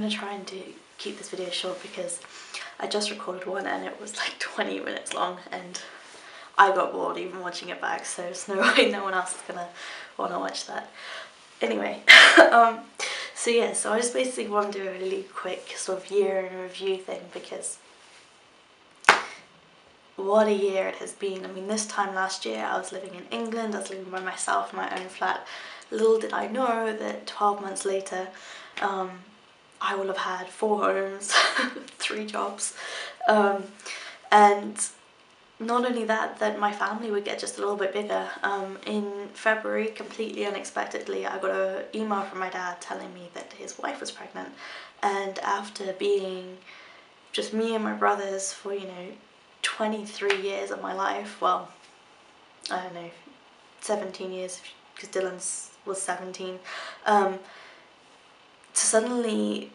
going to try and keep this video short because I just recorded one and it was like 20 minutes long and I got bored even watching it back, so there's no way no one else is going to want to watch that. Anyway, so yeah, so I just basically want to do a really quick sort of year in review thing because what a year it has been. I mean, this time last year I was living in England, I was living by myself in my own flat. Little did I know that 12 months later I will have had 4 homes, 3 jobs, and not only that, that my family would get just a little bit bigger. In February, completely unexpectedly, I got an email from my dad telling me that his wife was pregnant, and after being just me and my brothers for, 23 years of my life, well, I don't know, 17 years because Dylan's was 17, to suddenly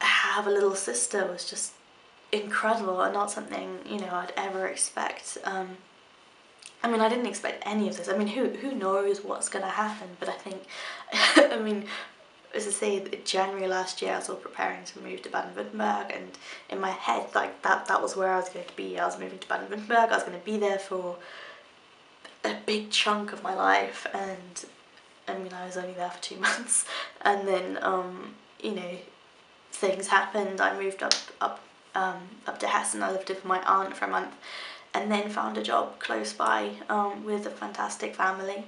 have a little sister was just incredible and not something, I'd ever expect. I mean, I didn't expect any of this. I mean, who knows what's going to happen, but I think, I mean, as I say, January last year I was all preparing to move to Baden-Württemberg, and in my head, like, that was where I was going to be. I was moving to Baden-Württemberg, I was going to be there for a big chunk of my life, and I mean, I was only there for 2 months, and then, things happened. I moved up to Hessen. I lived with my aunt for a month, and then found a job close by with a fantastic family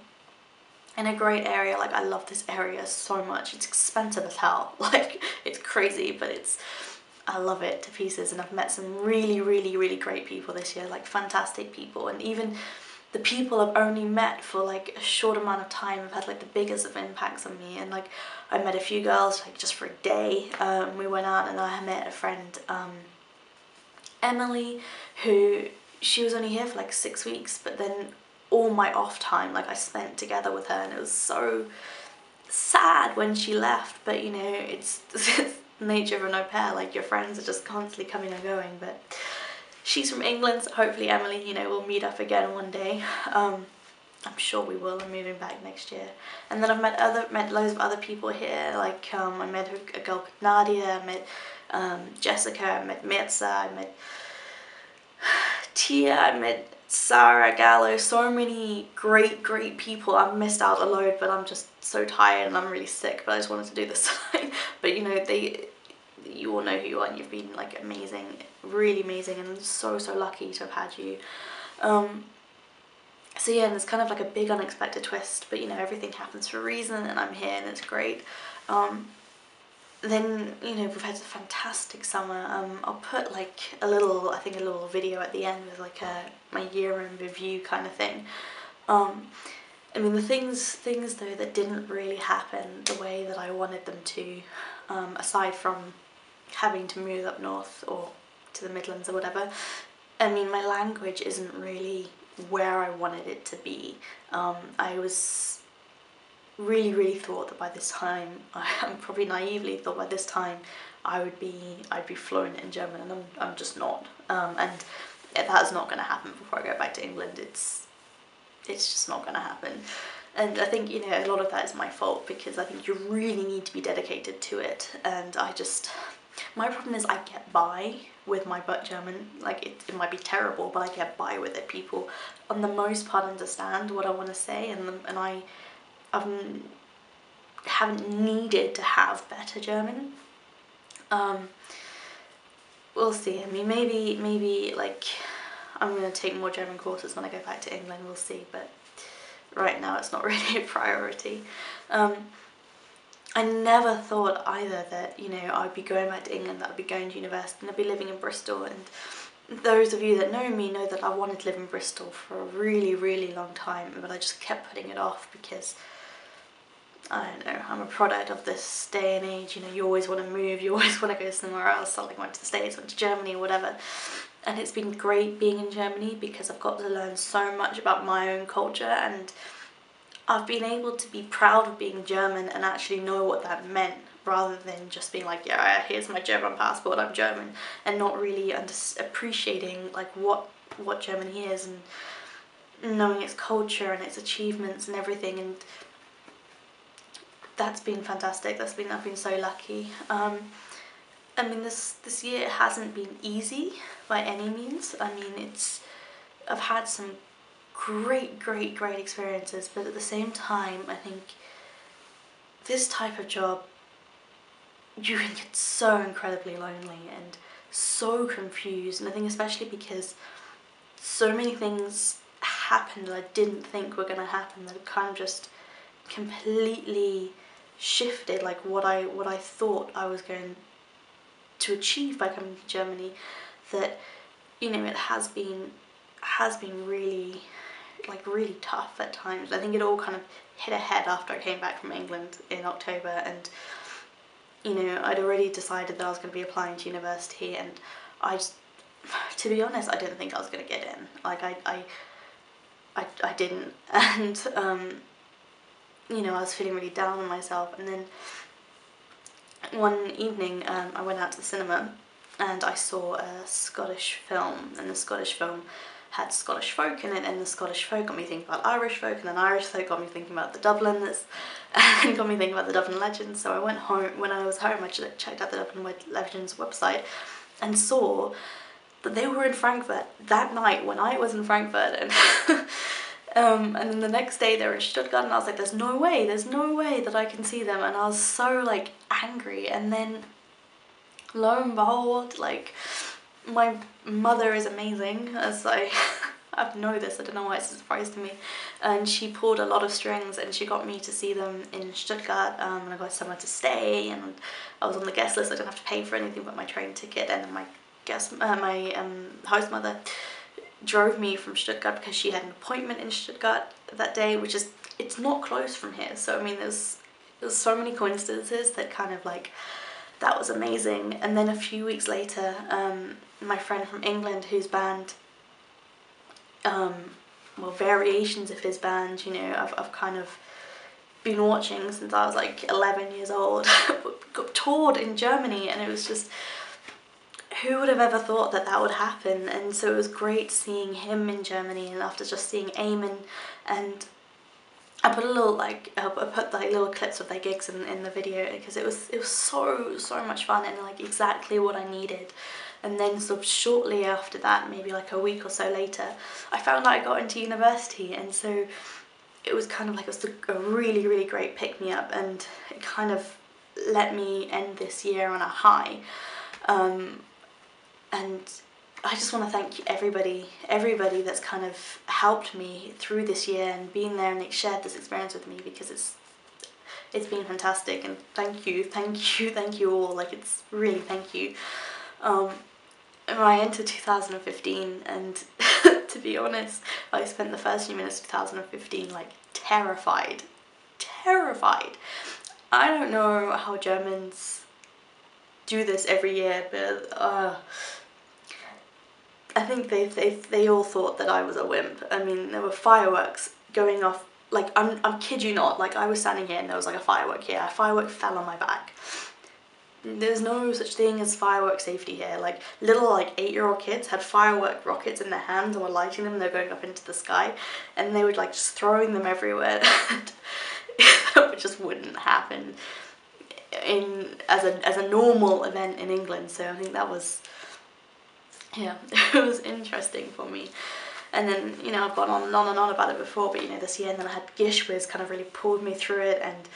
in a great area. Like, I love this area so much. It's expensive as hell, like, it's crazy, but I love it to pieces, and I've met some really, really, really great people this year, like fantastic people, and even the people I've only met for like a short amount of time have had like the biggest of impacts on me. And like, I met a few girls like just for a day. We went out and I met a friend, Emily, who she was only here for like 6 weeks, but then all my off time like I spent together with her, and it was so sad when she left, but it's the nature of an au pair, like your friends are just constantly coming and going. But she's from England, so hopefully Emily, we'll meet up again one day. I'm sure we will. I'm moving back next year. And then I've met loads of other people here. Like, I met a girl called Nadia, I met Jessica, I met Mirza, I met Tia, I met Sarah Gallo. So many great people. I've missed out a load, but I'm just so tired and I'm really sick, but I just wanted to do this. But you all know who you are, and you've been like amazing, really amazing, and I'm so lucky to have had you. So yeah, and it's kind of like a big unexpected twist, but everything happens for a reason, and I'm here and it's great. Then we've had a fantastic summer. I'll put like a little video at the end with like my year in review kind of thing. I mean, the things though that didn't really happen the way that I wanted them to, aside from having to move up north or to the Midlands or whatever. I mean, my language isn't really where I wanted it to be. I was really thought that by this time, I'm probably naively thought by this time I'd be fluent in German, and I'm just not. And that's not going to happen before I go back to England. It's just not going to happen. And I think, a lot of that is my fault, because I think you really need to be dedicated to it. And my problem is I get by with my butt German. Like, it might be terrible, but I get by with it. People, on the most part, understand what I want to say, and I haven't needed to have better German. We'll see. I mean, maybe like I'm going to take more German courses when I go back to England, we'll see, but right now it's not really a priority. I never thought either that, I'd be going back to England, that I'd be going to university, and I'd be living in Bristol. And those of you that know me know that I wanted to live in Bristol for a really long time, but I just kept putting it off because, I don't know, I'm a product of this day and age. You always want to move, you always want to go somewhere else. So like, went to the States, went to Germany, or whatever. And it's been great being in Germany because I've got to learn so much about my own culture, and I've been able to be proud of being German and actually know what that meant, rather than just being like, yeah, here's my German passport, I'm German, and not really appreciating like what Germany is, and knowing its culture and its achievements and everything. And that's been fantastic. I've been so lucky. I mean, this year hasn't been easy by any means. I mean, I've had some great experiences, but at the same time, I think this type of job, you can get so incredibly lonely and so confused, and I think especially because so many things happened that I didn't think were going to happen, that kind of just completely shifted like what I thought I was going to achieve by coming to Germany, that, you know, it has been really, like, really tough at times. I think it all kind of hit a head after I came back from England in October, and, you know, I'd already decided that I was going to be applying to university, and I just, to be honest, I didn't think I was going to get in. Like, I didn't, and you know, I was feeling really down on myself. And then one evening I went out to the cinema and I saw a Scottish film, and the Scottish film had Scottish folk in it, and the Scottish folk got me thinking about Irish folk, and then Irish folk got me thinking about the Dubliners, and got me thinking about the Dublin Legends. So I went home, when I was home I checked out the Dublin Legends website and saw that they were in Frankfurt that night when I was in Frankfurt, and and then the next day they were in Stuttgart, and I was like, there's no way that I can see them, and I was so like angry. And then lo and behold, like, my mother is amazing, as I know this, I don't know why it's a surprise to me, and she pulled a lot of strings and she got me to see them in Stuttgart, and I got somewhere to stay, and I was on the guest list. I didn't have to pay for anything but my train ticket, and then my host mother drove me from Stuttgart because she had an appointment in Stuttgart that day, which is, it's not close from here. So I mean, there's so many coincidences that kind of like, that was amazing. And then a few weeks later, my friend from England, whose band, well, variations of his band, you know, I've kind of been watching since I was like 11 years old, got toured in Germany, and it was just, who would have ever thought that that would happen? And so it was great seeing him in Germany, and after just seeing Eamon, and I put a little, like, I put like little clips of their gigs in the video, because it was so much fun, and like exactly what I needed. And then sort of shortly after that, maybe like a week or so later, I found out I got into university, and so it was kind of like, it was a really great pick-me-up, and it kind of let me end this year on a high. And I just want to thank everybody that's kind of helped me through this year and been there and like shared this experience with me, because it's been fantastic, and thank you all, like, it's really, thank you. I entered 2015, and to be honest, I spent the first few minutes of 2015 like terrified. I don't know how Germans do this every year, but I think they all thought that I was a wimp. I mean, there were fireworks going off, like, I'm kid you not, like, I was standing here and there was like a firework here, a firework fell on my back. There's no such thing as firework safety here. Like, little like 8-year-old kids had firework rockets in their hands and were lighting them, and they're going up into the sky, and they would like just throwing them everywhere. It just wouldn't happen as a normal event in England. So I think that was, yeah, it was interesting for me. And then, you know, I've gone on and on about it before, but you know, this year, and then I had GISHWHEZ kind of really pulled me through it, and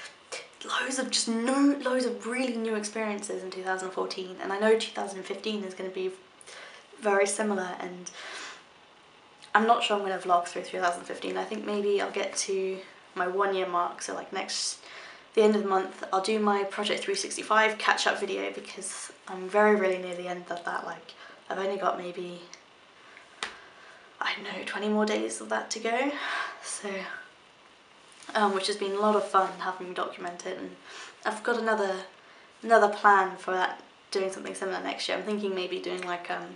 loads of really new experiences in 2014, and I know 2015 is going to be very similar, and I'm not sure I'm going to vlog through 2015. I think maybe I'll get to my 1-year mark, so like the end of the month, I'll do my Project 365 catch-up video, because I'm really near the end of that. Like, I've only got maybe, I don't know, 20 more days of that to go, so which has been a lot of fun having documented, and I've got another plan for that, doing something similar next year. I'm thinking maybe doing like a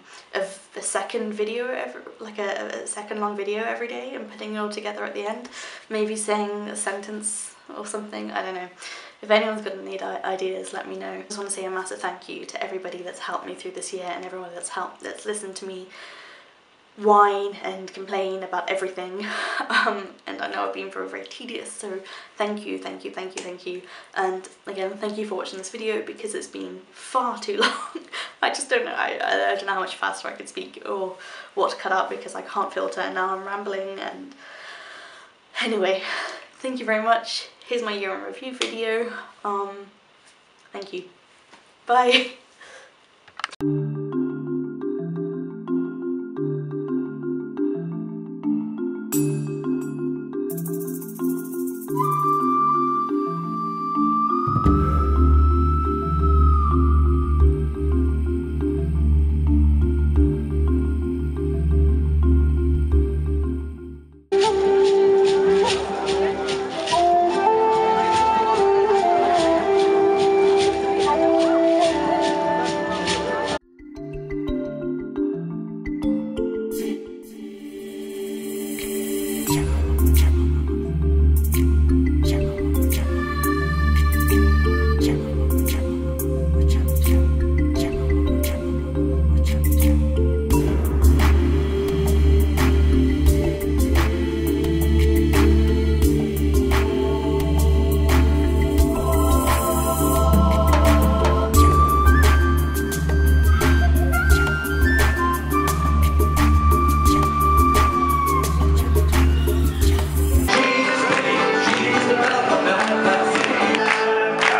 second video, a second long video every day, and putting it all together at the end, maybe saying a sentence or something, I don't know. If anyone's got any ideas, let me know. I just want to say a massive thank you to everybody that's helped me through this year, and everyone that's listened to me whine and complain about everything, and I know I've been very tedious, so thank you, thank you, thank you, thank you, and again thank you for watching this video because it's been far too long. I just don't know, I don't know how much faster I could speak or what to cut out because I can't filter and now I'm rambling. And anyway, thank you very much. Here's my year in review video. Thank you. Bye.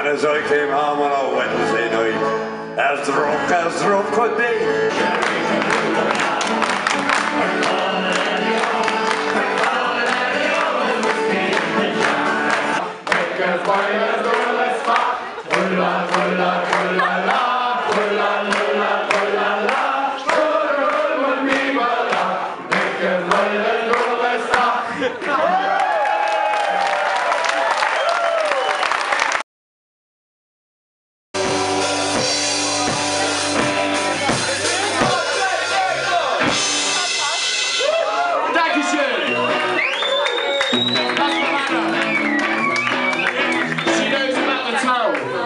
As I came home on a Wednesday night, as drunk could be.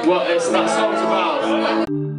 What that song's about.